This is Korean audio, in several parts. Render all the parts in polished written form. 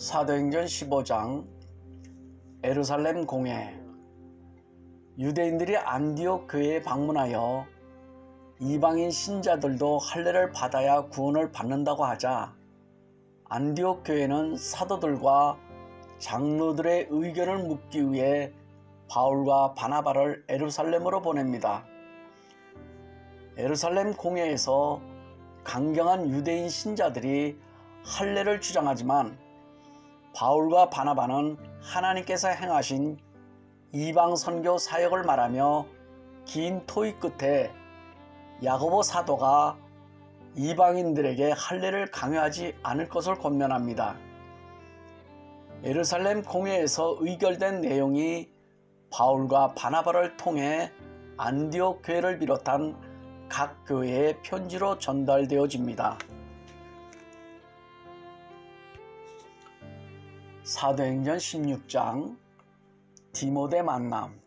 사도행전 15장 예루살렘 공회. 유대인들이 안디옥 교회에 방문하여 이방인 신자들도 할례를 받아야 구원을 받는다고 하자 안디옥 교회는 사도들과 장로들의 의견을 묻기 위해 바울과 바나바를 예루살렘으로 보냅니다. 예루살렘 공회에서 강경한 유대인 신자들이 할례를 주장하지만 바울과 바나바는 하나님께서 행하신 이방 선교 사역을 말하며 긴 토의 끝에 야고보 사도가 이방인들에게 할례를 강요하지 않을 것을 권면합니다. 예루살렘 공회에서 의결된 내용이 바울과 바나바를 통해 안디옥 교회를 비롯한 각 교회에 편지로 전달되어집니다. 사도행전 16장 디모데 만남.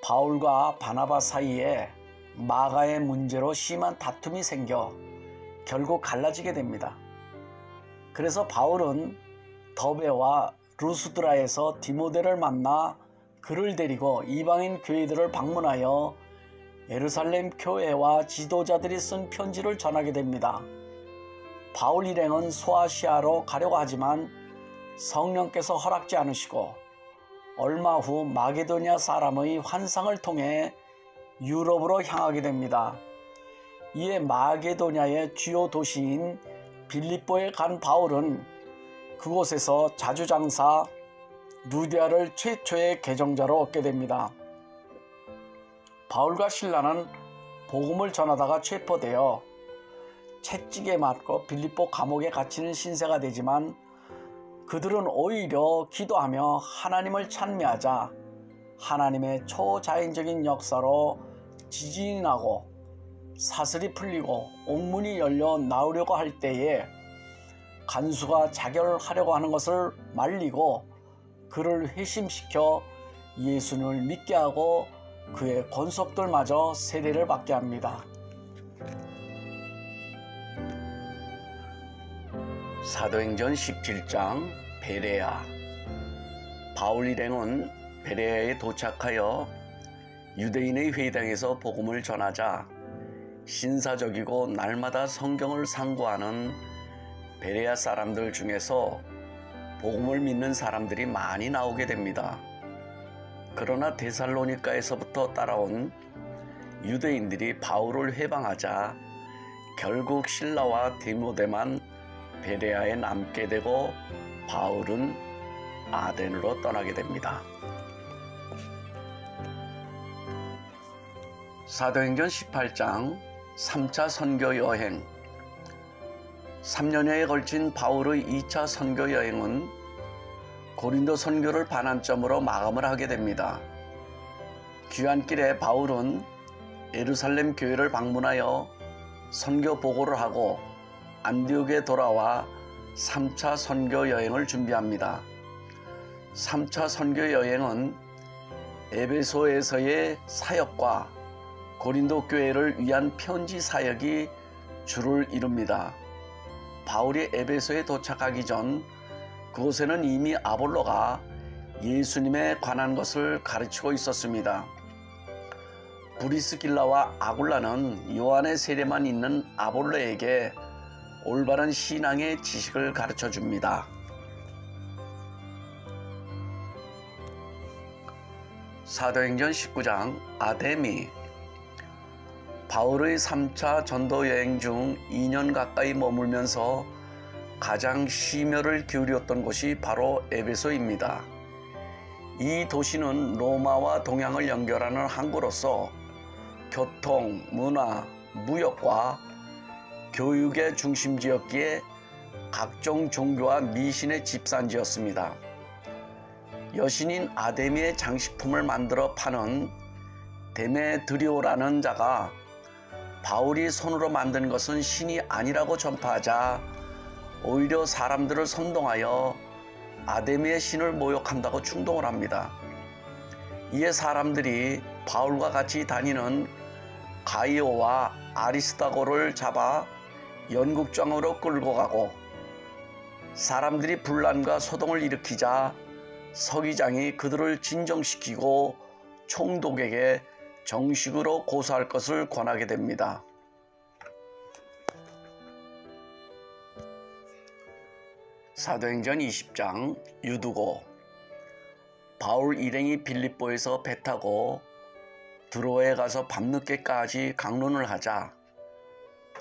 바울과 바나바 사이에 마가의 문제로 심한 다툼이 생겨 결국 갈라지게 됩니다. 그래서 바울은 더베와 루스드라에서 디모데를 만나 그를 데리고 이방인 교회들을 방문하여 예루살렘 교회와 지도자들이 쓴 편지를 전하게 됩니다. 바울 일행은 소아시아로 가려고 하지만 성령께서 허락지 않으시고 얼마 후 마게도냐 사람의 환상을 통해 유럽으로 향하게 됩니다. 이에 마게도냐의 주요 도시인 빌립보에 간 바울은 그곳에서 자주장사 루디아를 최초의 개종자로 얻게 됩니다. 바울과 실라는 복음을 전하다가 체포되어 채찍에 맞고 빌립보 감옥에 갇히는 신세가 되지만 그들은 오히려 기도하며 하나님을 찬미하자 하나님의 초자연적인 역사로 지진이 나고 사슬이 풀리고 옥문이 열려 나오려고 할 때에 간수가 자결하려고 하는 것을 말리고 그를 회심시켜 예수님을 믿게 하고 그의 권속들마저 세례를 받게 합니다. 사도행전 17장 베레아. 바울 일행은 베레아에 도착하여 유대인의 회당에서 복음을 전하자 신사적이고 날마다 성경을 상고하는 베레아 사람들 중에서 복음을 믿는 사람들이 많이 나오게 됩니다. 그러나 데살로니가에서부터 따라온 유대인들이 바울을 회방하자 결국 실라와 디모데만 베레아에 남게 되고 바울은 아덴으로 떠나게 됩니다. 사도행전 18장 3차 선교 여행. 3년여에 걸친 바울의 2차 선교 여행은 고린도 선교를 반환점으로 마감을 하게 됩니다. 귀환길에 바울은 예루살렘 교회를 방문하여 선교 보고를 하고 안디옥에 돌아와 3차 선교 여행을 준비합니다. 3차 선교 여행은 에베소에서의 사역과 고린도 교회를 위한 편지 사역이 주를 이룹니다. 바울이 에베소에 도착하기 전 그곳에는 이미 아볼로가 예수님에 관한 것을 가르치고 있었습니다. 브리스길라와 아굴라는 요한의 세례만 있는 아볼로에게 올바른 신앙의 지식을 가르쳐 줍니다. 사도행전 19장 아데미. 바울의 3차 전도 여행 중 2년 가까이 머물면서 가장 심혈을 기울였던 곳이 바로 에베소입니다. 이 도시는 로마와 동양을 연결하는 항구로서 교통, 문화, 무역과 교육의 중심지였기에 각종 종교와 미신의 집산지였습니다. 여신인 아데미의 장식품을 만들어 파는 데메드리오라는 자가 바울이 손으로 만든 것은 신이 아니라고 전파하자 오히려 사람들을 선동하여 아데미의 신을 모욕한다고 충동을 합니다. 이에 사람들이 바울과 같이 다니는 가이오와 아리스타고를 잡아 연극장으로 끌고 가고 사람들이 분란과 소동을 일으키자 서기장이 그들을 진정시키고 총독에게 정식으로 고소할 것을 권하게 됩니다. 사도행전 20장 유두고. 바울 일행이 빌립보에서 배 타고 드로에 가서 밤늦게까지 강론을 하자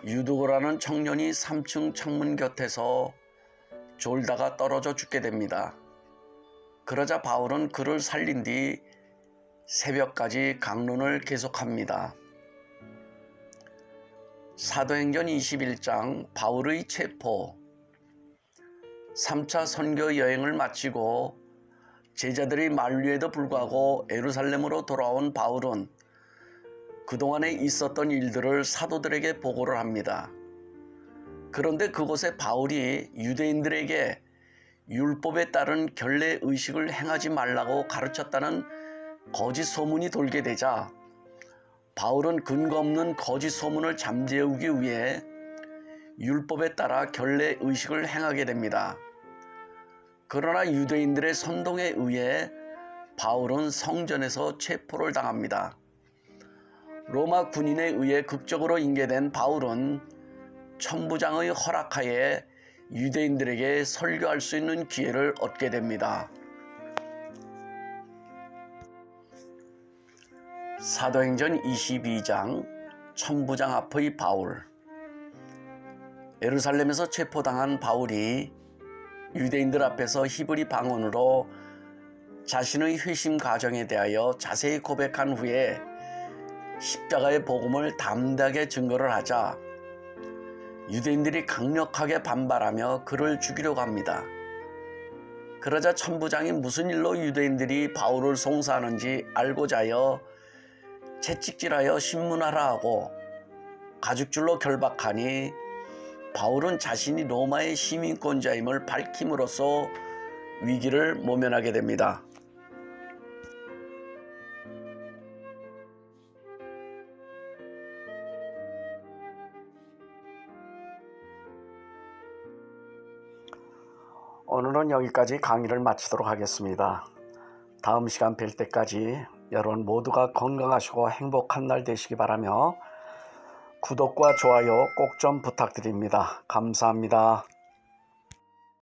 유두고라는 청년이 3층 창문 곁에서 졸다가 떨어져 죽게 됩니다. 그러자 바울은 그를 살린 뒤 새벽까지 강론을 계속합니다. 사도행전 21장 바울의 체포. 3차 선교 여행을 마치고 제자들의 만류에도 불구하고 예루살렘으로 돌아온 바울은 그동안에 있었던 일들을 사도들에게 보고를 합니다. 그런데 그곳에 바울이 유대인들에게 율법에 따른 결례 의식을 행하지 말라고 가르쳤다는 거짓 소문이 돌게 되자 바울은 근거 없는 거짓 소문을 잠재우기 위해 율법에 따라 결례 의식을 행하게 됩니다. 그러나 유대인들의 선동에 의해 바울은 성전에서 체포를 당합니다. 로마 군인에 의해 극적으로 인계된 바울은 천부장의 허락하에 유대인들에게 설교할 수 있는 기회를 얻게 됩니다. 사도행전 22장 천부장 앞의 바울. 예루살렘에서 체포당한 바울이 유대인들 앞에서 히브리 방언으로 자신의 회심 과정에 대하여 자세히 고백한 후에 십자가의 복음을 담대하게 증거를 하자 유대인들이 강력하게 반발하며 그를 죽이려고 합니다. 그러자 천부장이 무슨 일로 유대인들이 바울을 송사하는지 알고자 하여 채찍질하여 신문하라 하고 가죽줄로 결박하니 바울은 자신이 로마의 시민권자임을 밝힘으로써 위기를 모면하게 됩니다. 오늘은 여기까지 강의를 마치도록 하겠습니다. 다음 시간 뵐 때까지 여러분 모두가 건강하시고 행복한 날 되시기 바라며 구독과 좋아요 꼭 좀 부탁드립니다. 감사합니다.